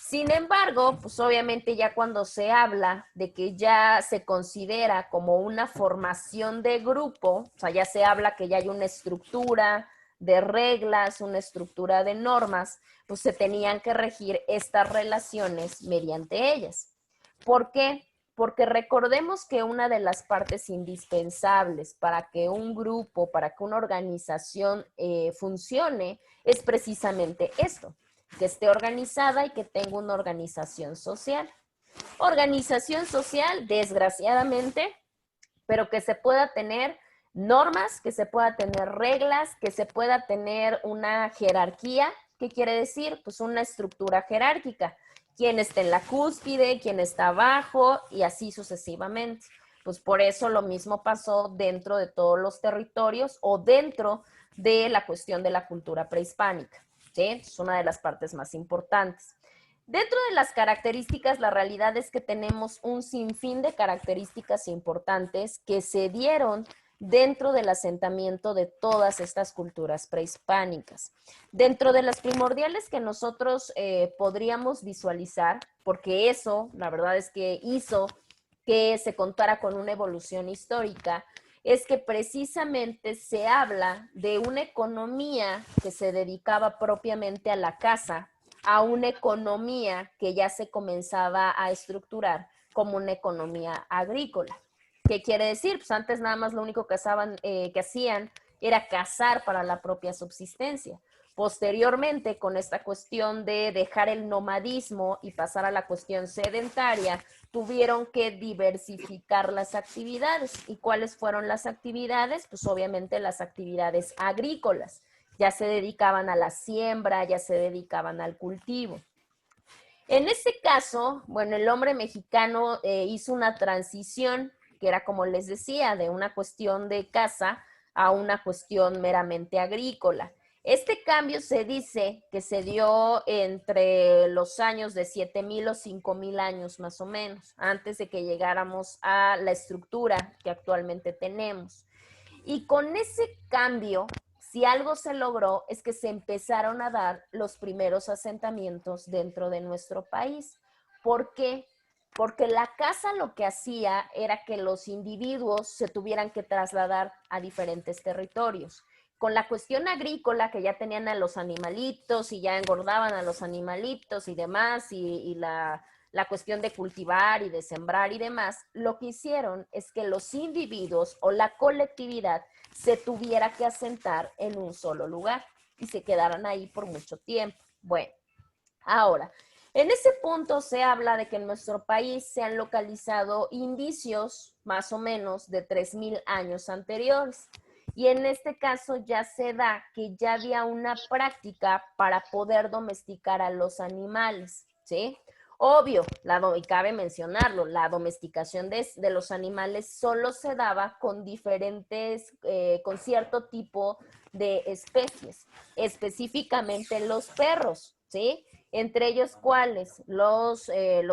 Sin embargo, pues obviamente ya cuando se habla de que ya se considera como una formación de grupo, o sea, ya se habla que ya hay una estructura de reglas, una estructura de normas, pues se tenían que regir estas relaciones mediante ellas. ¿Por qué? Porque recordemos que una de las partes indispensables para que un grupo, para que una organización funcione, es precisamente esto, que esté organizada y que tenga una organización social. Organización social, desgraciadamente, pero que se pueda tener normas, que se pueda tener reglas, que se pueda tener una jerarquía. ¿Qué quiere decir? Pues una estructura jerárquica. Quién está en la cúspide, quién está abajo y así sucesivamente. Pues por eso lo mismo pasó dentro de todos los territorios o dentro de la cuestión de la cultura prehispánica. ¿Sí? Es una de las partes más importantes. Dentro de las características, la realidad es que tenemos un sinfín de características importantes que se dieron dentro del asentamiento de todas estas culturas prehispánicas. Dentro de las primordiales que nosotros podríamos visualizar, porque eso, la verdad es que hizo que se contara con una evolución histórica, es que precisamente se habla de una economía que se dedicaba propiamente a la caza, a una economía que ya se comenzaba a estructurar como una economía agrícola. ¿Qué quiere decir? Pues antes nada más lo único que hacían era cazar para la propia subsistencia. Posteriormente, con esta cuestión de dejar el nomadismo y pasar a la cuestión sedentaria, tuvieron que diversificar las actividades. ¿Y cuáles fueron las actividades? Pues obviamente las actividades agrícolas. Ya se dedicaban a la siembra, ya se dedicaban al cultivo. En este caso, bueno, el hombre mexicano hizo una transición que era, como les decía, de una cuestión de caza a una cuestión meramente agrícola. Este cambio se dice que se dio entre los años de 7,000 o 5,000 años más o menos, antes de que llegáramos a la estructura que actualmente tenemos. Y con ese cambio, si algo se logró, es que se empezaron a dar los primeros asentamientos dentro de nuestro país. ¿Por qué? Porque la caza lo que hacía era que los individuos se tuvieran que trasladar a diferentes territorios. Con la cuestión agrícola, que ya tenían a los animalitos y ya engordaban a los animalitos y demás, y la cuestión de cultivar y de sembrar y demás, lo que hicieron es que los individuos o la colectividad se tuviera que asentar en un solo lugar y se quedaran ahí por mucho tiempo. Bueno, ahora, En ese punto se habla de que en nuestro país se han localizado indicios más o menos de 3,000 años anteriores. Y en este caso ya se da que ya había una práctica para poder domesticar a los animales, ¿sí? Obvio, y cabe mencionarlo, la domesticación de los animales solo se daba con con cierto tipo de especies, específicamente los perros, ¿sí? Entre ellos, ¿cuáles? Los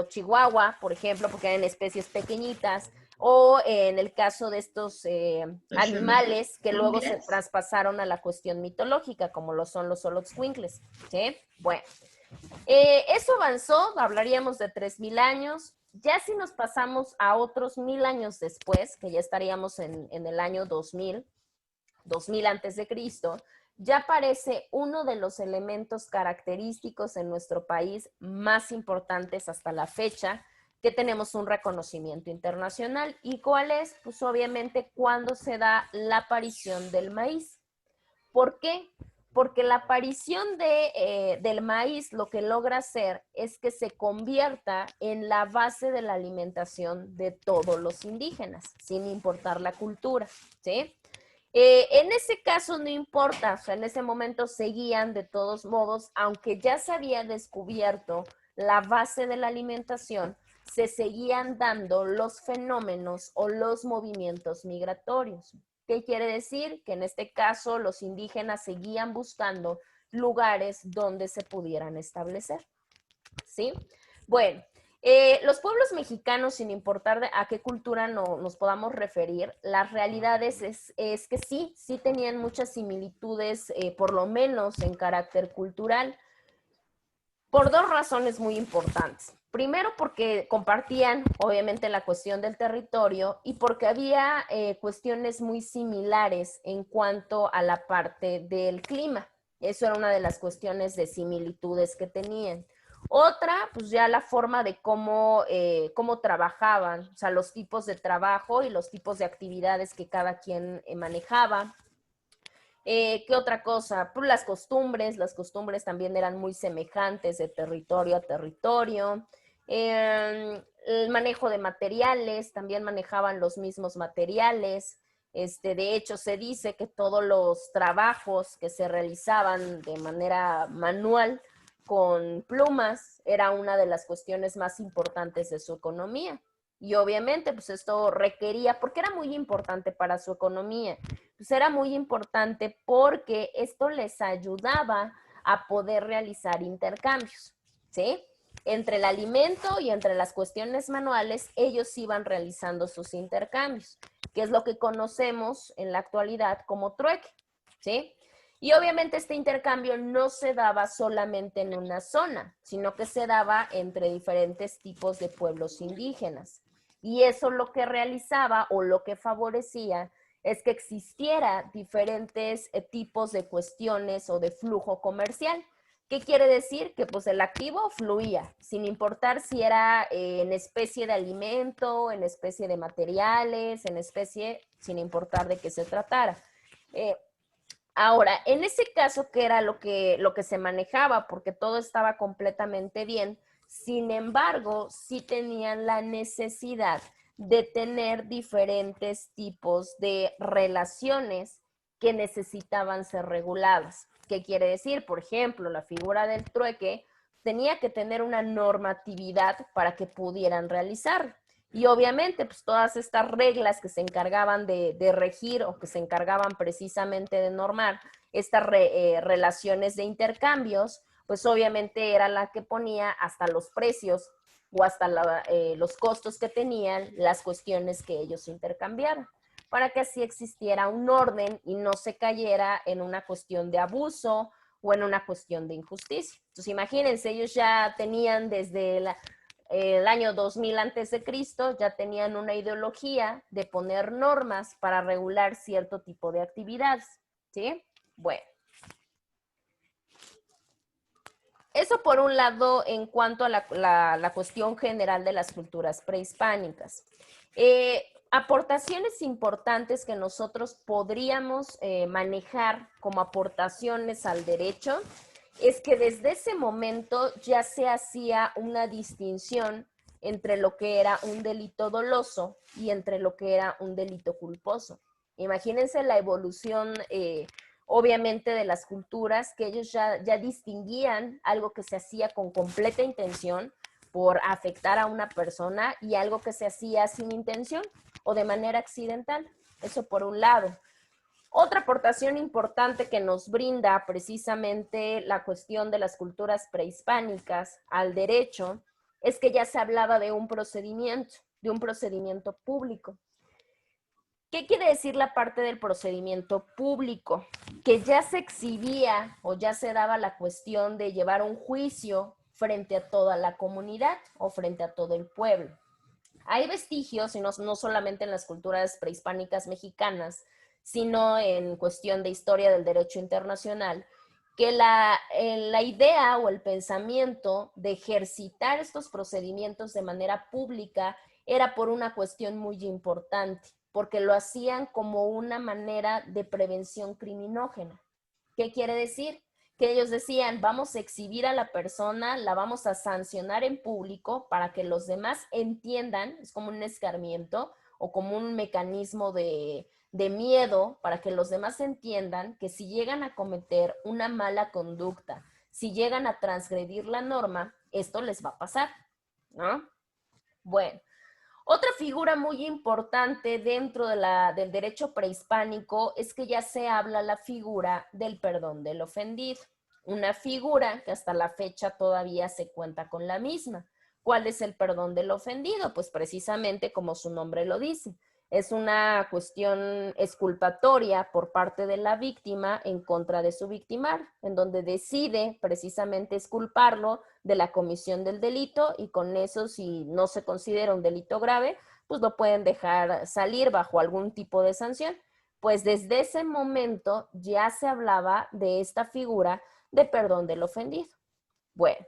chihuahua, por ejemplo, porque eran especies pequeñitas, o en el caso de estos animales que luego se traspasaron a la cuestión mitológica, como lo son los Xoloitzcuintles, ¿sí? Bueno, eso avanzó, hablaríamos de 3,000 años. Ya si nos pasamos a otros 1,000 años después, que ya estaríamos en el año 2000 antes de Cristo, ya aparece uno de los elementos característicos en nuestro país más importantes hasta la fecha, que tenemos un reconocimiento internacional. ¿Y cuál es? Pues obviamente cuando se da la aparición del maíz. ¿Por qué? Porque la aparición del maíz lo que logra hacer es que se convierta en la base de la alimentación de todos los indígenas, sin importar la cultura, ¿sí? En ese caso no importa, o sea, en ese momento seguían de todos modos, aunque ya se había descubierto la base de la alimentación, se seguían dando los fenómenos o los movimientos migratorios. ¿Qué quiere decir? Que en este caso los indígenas seguían buscando lugares donde se pudieran establecer, ¿sí? Bueno, los pueblos mexicanos, sin importar a qué cultura nos podamos referir, las realidades es que sí tenían muchas similitudes, por lo menos en carácter cultural, por dos razones muy importantes. Primero, porque compartían, obviamente, la cuestión del territorio y porque había cuestiones muy similares en cuanto a la parte del clima. Eso era una de las cuestiones de similitudes que tenían. Otra, pues ya la forma de cómo trabajaban, o sea, los tipos de trabajo y los tipos de actividades que cada quien manejaba. ¿Qué otra cosa? Pues las costumbres también eran muy semejantes de territorio a territorio. El manejo de materiales, también manejaban los mismos materiales. De hecho, se dice que todos los trabajos que se realizaban de manera manual con plumas era una de las cuestiones más importantes de su economía. Y obviamente, pues esto requería, porque era muy importante para su economía, pues era muy importante porque esto les ayudaba a poder realizar intercambios, ¿sí? Entre el alimento y entre las cuestiones manuales, ellos iban realizando sus intercambios, que es lo que conocemos en la actualidad como trueque, ¿sí? Y obviamente este intercambio no se daba solamente en una zona, sino que se daba entre diferentes tipos de pueblos indígenas. Y eso lo que realizaba o lo que favorecía es que existiera diferentes tipos de cuestiones o de flujo comercial. ¿Qué quiere decir? Que pues el activo fluía, sin importar si era en especie de alimento, en especie de materiales, en especie, sin importar de qué se tratara. Ahora, en ese caso, ¿qué era lo que se manejaba? Porque todo estaba completamente bien. Sin embargo, sí tenían la necesidad de tener diferentes tipos de relaciones que necesitaban ser reguladas. ¿Qué quiere decir? Por ejemplo, la figura del trueque tenía que tener una normatividad para que pudieran realizar. Y obviamente, pues todas estas reglas que se encargaban de regir o que se encargaban precisamente de normar estas relaciones de intercambios, pues obviamente era la que ponía hasta los precios o hasta los costos que tenían las cuestiones que ellos intercambiaban, para que así existiera un orden y no se cayera en una cuestión de abuso o en una cuestión de injusticia. Entonces imagínense, ellos ya tenían desde el año 2000 antes de Cristo, ya tenían una ideología de poner normas para regular cierto tipo de actividades, ¿sí? Bueno. Eso por un lado en cuanto a la cuestión general de las culturas prehispánicas. Aportaciones importantes que nosotros podríamos manejar como aportaciones al derecho es que desde ese momento ya se hacía una distinción entre lo que era un delito doloso y entre lo que era un delito culposo. Imagínense la evolución, obviamente, de las culturas, que ellos ya distinguían algo que se hacía con completa intención por afectar a una persona y algo que se hacía sin intención o de manera accidental. Eso por un lado. Otra aportación importante que nos brinda precisamente la cuestión de las culturas prehispánicas al derecho es que ya se hablaba de un procedimiento público. ¿Qué quiere decir la parte del procedimiento público? Que ya se exhibía o ya se daba la cuestión de llevar un juicio frente a toda la comunidad o frente a todo el pueblo. Hay vestigios, y no solamente en las culturas prehispánicas mexicanas, sino en cuestión de historia del derecho internacional, que la idea o el pensamiento de ejercitar estos procedimientos de manera pública era por una cuestión muy importante, porque lo hacían como una manera de prevención criminógena. ¿Qué quiere decir? Que ellos decían, vamos a exhibir a la persona, la vamos a sancionar en público para que los demás entiendan, es como un escarmiento o como un mecanismo de miedo, para que los demás entiendan que si llegan a cometer una mala conducta, si llegan a transgredir la norma, esto les va a pasar, ¿no? Bueno, otra figura muy importante dentro del derecho prehispánico es que ya se habla la figura del perdón del ofendido. Una figura que hasta la fecha todavía se cuenta con la misma. ¿Cuál es el perdón del ofendido? Pues precisamente como su nombre lo dice. Es una cuestión exculpatoria por parte de la víctima en contra de su victimario, en donde decide precisamente exculparlo de la comisión del delito y con eso, si no se considera un delito grave, pues lo pueden dejar salir bajo algún tipo de sanción. Pues desde ese momento ya se hablaba de esta figura de perdón del ofendido. Bueno.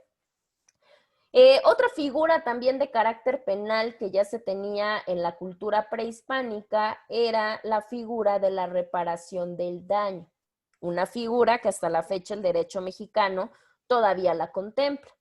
Otra figura también de carácter penal que ya se tenía en la cultura prehispánica era la figura de la reparación del daño. Una figura que hasta la fecha el derecho mexicano todavía la contempla.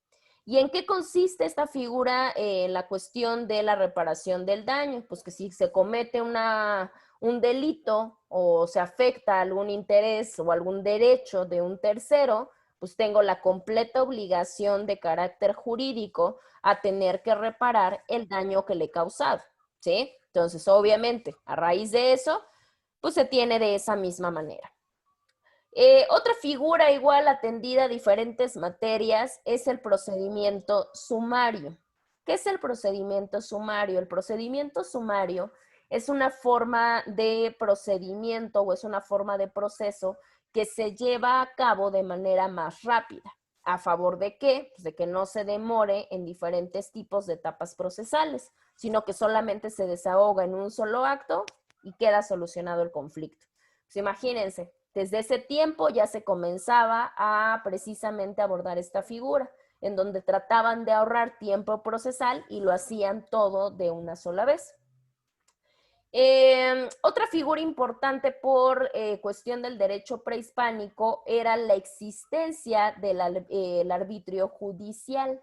¿Y en qué consiste esta figura en la cuestión de la reparación del daño? Pues que si se comete un delito o se afecta algún interés o algún derecho de un tercero, pues tengo la completa obligación de carácter jurídico a tener que reparar el daño que le he causado, ¿sí? Entonces, obviamente, a raíz de eso, pues se tiene de esa misma manera. Otra figura igual atendida a diferentes materias es el procedimiento sumario. ¿Qué es el procedimiento sumario? El procedimiento sumario es una forma de procedimiento o es una forma de proceso que se lleva a cabo de manera más rápida. ¿A favor de qué? Pues de que no se demore en diferentes tipos de etapas procesales, sino que solamente se desahoga en un solo acto y queda solucionado el conflicto. Pues imagínense, desde ese tiempo ya se comenzaba a precisamente abordar esta figura, en donde trataban de ahorrar tiempo procesal y lo hacían todo de una sola vez. Otra figura importante por cuestión del derecho prehispánico era la existencia del arbitrio judicial.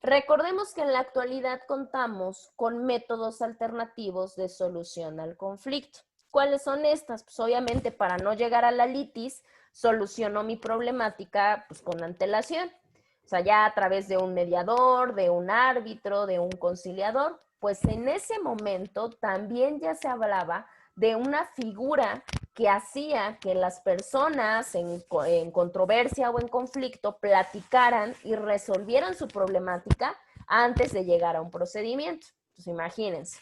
Recordemos que en la actualidad contamos con métodos alternativos de solución al conflicto. ¿Cuáles son estas? Pues obviamente para no llegar a la litis, soluciono mi problemática pues, con antelación. O sea, ya a través de un mediador, de un árbitro, de un conciliador. Pues en ese momento también ya se hablaba de una figura que hacía que las personas en controversia o en conflicto platicaran y resolvieran su problemática antes de llegar a un procedimiento. Pues imagínense.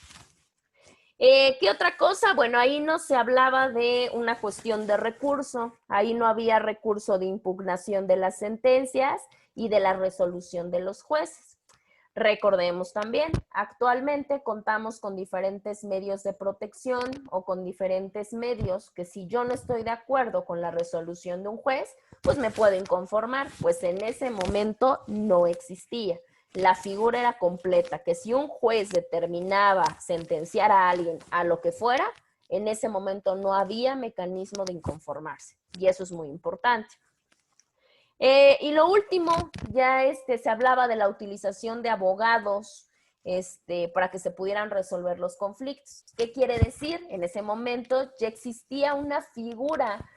¿Qué otra cosa? Bueno, ahí no se hablaba de una cuestión de recurso, ahí no había recurso de impugnación de las sentencias y de la resolución de los jueces. Recordemos también, actualmente contamos con diferentes medios de protección o con diferentes medios que si yo no estoy de acuerdo con la resolución de un juez, pues me puedo inconformar, pues en ese momento no existía. La figura era completa, que si un juez determinaba sentenciar a alguien a lo que fuera, en ese momento no había mecanismo de inconformarse, y eso es muy importante. Y lo último, ya se hablaba de la utilización de abogados para que se pudieran resolver los conflictos. ¿Qué quiere decir? En ese momento ya existía una figura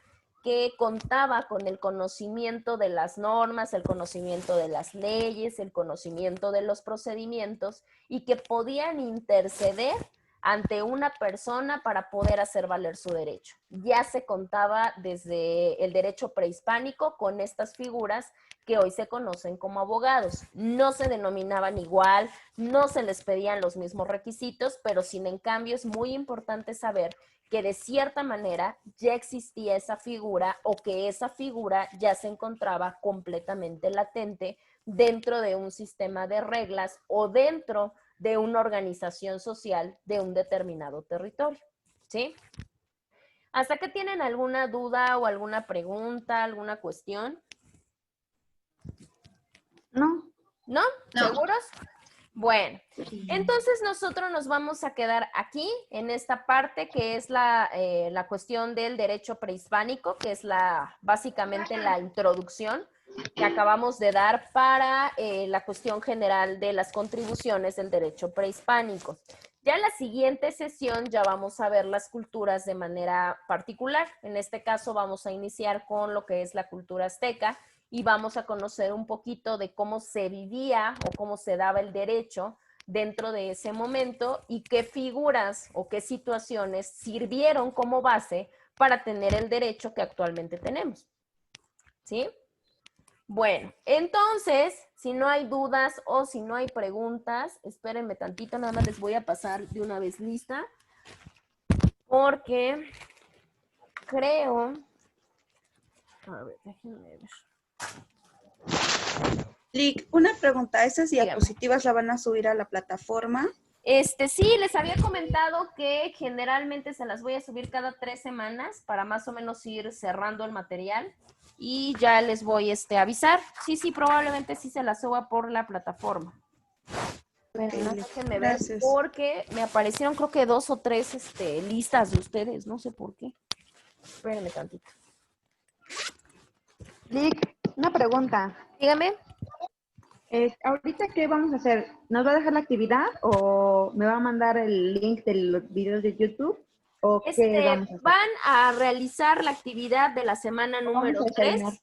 que contaba con el conocimiento de las normas, el conocimiento de las leyes, el conocimiento de los procedimientos y que podían interceder ante una persona para poder hacer valer su derecho. Ya se contaba desde el derecho prehispánico con estas figuras que hoy se conocen como abogados. No se denominaban igual, no se les pedían los mismos requisitos, pero sin en cambio es muy importante saber que de cierta manera ya existía esa figura o que esa figura ya se encontraba completamente latente dentro de un sistema de reglas o dentro de una organización social de un determinado territorio, ¿sí? ¿Hasta que tienen alguna duda o alguna pregunta, alguna cuestión? No. ¿No? No. ¿Seguros? Bueno, entonces nosotros nos vamos a quedar aquí en esta parte que es la cuestión del derecho prehispánico, que es básicamente la introducción que acabamos de dar para la cuestión general de las contribuciones del derecho prehispánico. Ya en la siguiente sesión ya vamos a ver las culturas de manera particular. En este caso vamos a iniciar con lo que es la cultura azteca, y vamos a conocer un poquito de cómo se vivía o cómo se daba el derecho dentro de ese momento y qué figuras o qué situaciones sirvieron como base para tener el derecho que actualmente tenemos. ¿Sí? Bueno, entonces, si no hay dudas o si no hay preguntas, espérenme tantito, nada más les voy a pasar de una vez lista, porque creo... A ver, déjenme ver. Lick, una pregunta, ¿esas Dígame. diapositivas la van a subir a la plataforma? Sí, les había comentado que generalmente se las voy a subir cada 3 semanas para más o menos ir cerrando el material y ya les voy a avisar. Sí, probablemente sí se las suba por la plataforma. Bueno, déjenme ver Gracias. porque me aparecieron creo que 2 o 3 listas de ustedes, no sé por qué. Espérenme tantito. Lick, una pregunta. Dígame. ¿Ahorita qué vamos a hacer? ¿Nos va a dejar la actividad o me va a mandar el link de los videos de YouTube? ¿O qué vamos a hacer? Van a realizar la actividad de la semana número Vamos a 3 desayunar.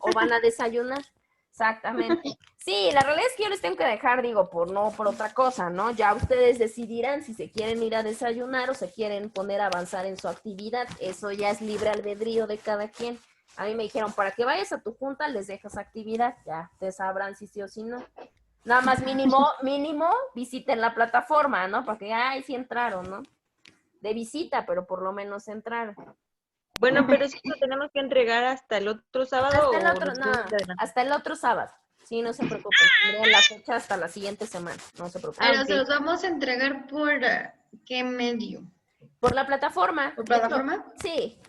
o van a desayunar. Exactamente. Sí, la realidad es que yo les tengo que dejar, digo, no por otra cosa, ¿no? Ya ustedes decidirán si se quieren ir a desayunar o se quieren poner a avanzar en su actividad. Eso ya es libre albedrío de cada quien. A mí me dijeron, para que vayas a tu junta, les dejas actividad. Ya, te sabrán si sí o si no. Nada más mínimo, visiten la plataforma, ¿no? Para que, sí entraron, ¿no? De visita, pero por lo menos entraron. Bueno, pero sí lo tenemos que entregar hasta el otro sábado. Hasta el ¿o otro, lo no, tenemos que adelantar? hasta el otro sábado. Sí, no se preocupen. Tendrían la fecha hasta la siguiente semana. No se preocupen. Pero se los vamos a entregar por ¿qué medio? Por la plataforma. ¿Por plataforma? Sí,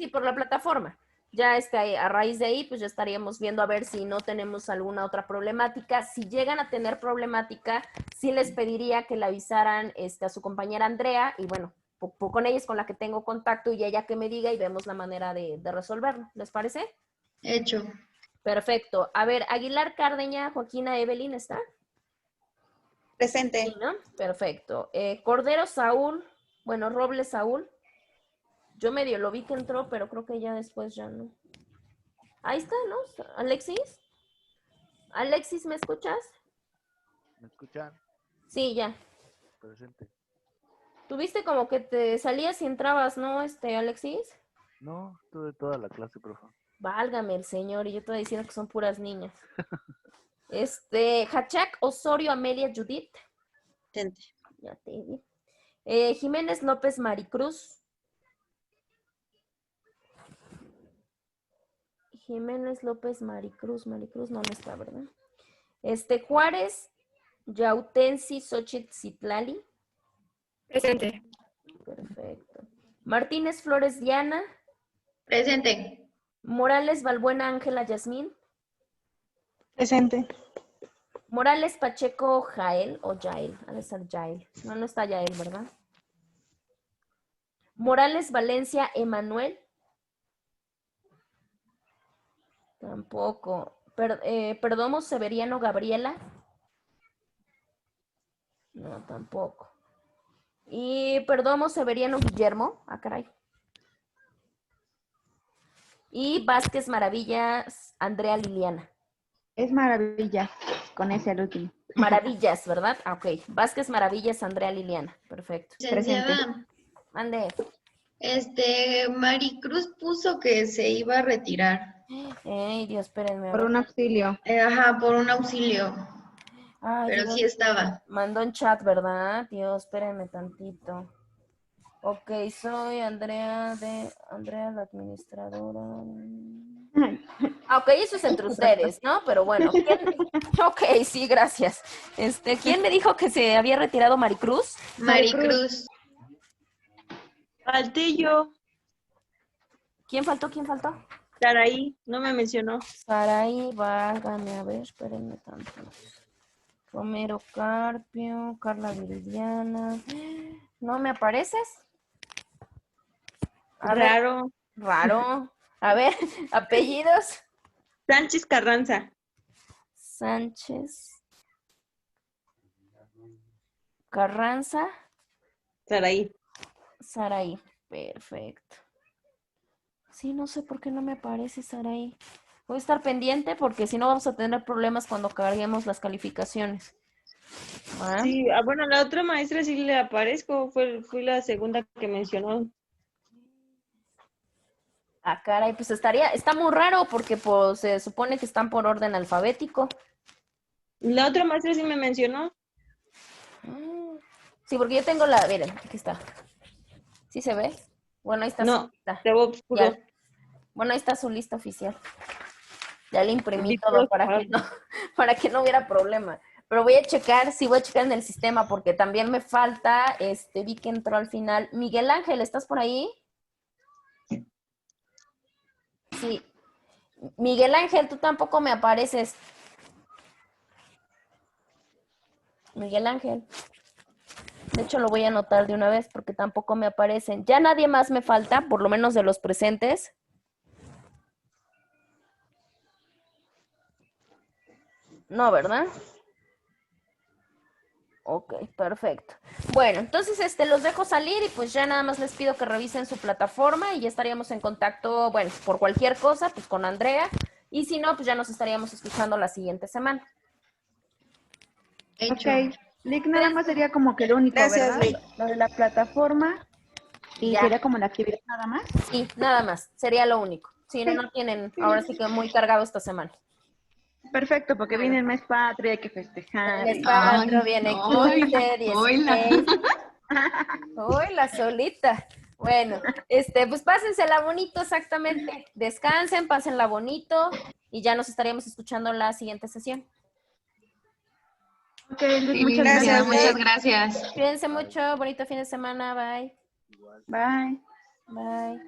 por la plataforma. Ya a raíz de ahí, pues ya estaríamos viendo a ver si no tenemos alguna otra problemática. Si llegan a tener problemática, sí les pediría que le avisaran a su compañera Andrea, y bueno, con ella es con la que tengo contacto, y ella que me diga y vemos la manera de resolverlo. ¿Les parece? Hecho. Perfecto. A ver, Aguilar Cardeña, Joaquina Evelyn, ¿está? Presente. Sí, ¿no? Perfecto. Cordero Saúl, bueno, Robles Saúl. Yo medio lo vi que entró, pero creo que ya después ya no. Ahí está, ¿no? Alexis. Alexis, ¿me escuchas? ¿Me escuchan? Sí, ya. Presente. Tuviste como que te salías y entrabas, ¿no, Alexis? No, tuve toda la clase, profe. Válgame el señor, y yo te voy diciendo que son puras niñas. Hachak Osorio Amelia Judith. Presente. Ya te vi. Jiménez López Maricruz. Jiménez López Maricruz no está, ¿verdad? Juárez Yautensi Xochitl Citlali. Presente. Perfecto. Martínez Flores Diana. Presente. Morales Balbuena Ángela Yasmín. Presente. Morales Pacheco Jael o Yael, ha de ser Yael. No está Yael, ¿verdad? Morales Valencia Emanuel. Tampoco. Perdomo Severiano Gabriela. No, tampoco. Y Perdomo Severiano Guillermo. Ah, caray. Y Vázquez Maravillas Andrea Liliana. Es Maravillas, con ese al último. Maravillas, ¿verdad? Ah, ok. Vázquez Maravillas Andrea Liliana. Perfecto. Licenciada, Mande. Maricruz puso que se iba a retirar. Ay, Dios, espérenme. Por un auxilio. Ajá, por un auxilio. Ay, Pero Dios, sí estaba. mandó en chat, ¿verdad? Dios, espérenme tantito. Ok, soy Andrea la administradora. Ah, ok, eso es entre ustedes, ¿no? Pero bueno, ok, sí, gracias. ¿Quién me dijo que se había retirado Maricruz? Maricruz. Falté yo. ¿Quién faltó? Saraí, no me mencionó. Saraí, válgame, a ver, espérenme tanto. Romero Carpio, Carla Viridiana. ¿No me apareces? A ver, Raro. raro. A ver, apellidos. Sánchez Carranza. Sánchez. Carranza. Saraí. Saraí. Perfecto. Sí, no sé por qué no me aparece Saraí. Voy a estar pendiente porque si no vamos a tener problemas cuando carguemos las calificaciones. ¿Ah? Sí, bueno, la otra maestra sí le aparezco. Fui la segunda que mencionó. Ah, caray, pues está muy raro porque pues se supone que están por orden alfabético. La otra maestra sí me mencionó. Sí, porque yo tengo miren, aquí está. ¿Sí se ve? Bueno, ahí está su No, lista. te veo oscuro. Ya. Bueno, ahí está su lista oficial. Ya le imprimí Vi todo puros para que no hubiera problema. Pero voy a checar en el sistema porque también me falta, vi que entró al final. Miguel Ángel, ¿estás por ahí? Sí. Miguel Ángel, tú tampoco me apareces. Miguel Ángel. De hecho, lo voy a anotar de una vez porque tampoco me aparecen. Ya nadie más me falta, por lo menos de los presentes. No, ¿verdad? Ok, perfecto. Bueno, entonces los dejo salir y pues ya nada más les pido que revisen su plataforma y ya estaríamos en contacto, bueno, por cualquier cosa, pues con Andrea. Y si no, pues ya nos estaríamos escuchando la siguiente semana. Hecho. Ok. Lick nada más sería como que lo único, Gracias, ¿verdad? Lick. Lo de la plataforma y Ya. sería como la actividad nada más. Sí, nada más, sería lo único. Si no, no tienen, ahora sí que muy cargado esta semana. Perfecto, porque viene el mes patrio, hay que festejar. El y- patrio viene Ay, 15, 16. Uy, la solita. Bueno, pues pásensela bonito, exactamente. Descansen, pásenla bonito y ya nos estaríamos escuchando en la siguiente sesión. Ok, Lick, Sí, muchas licenciada, gracias. muchas gracias. Cuídense mucho, bonito fin de semana, bye. Bye. Bye.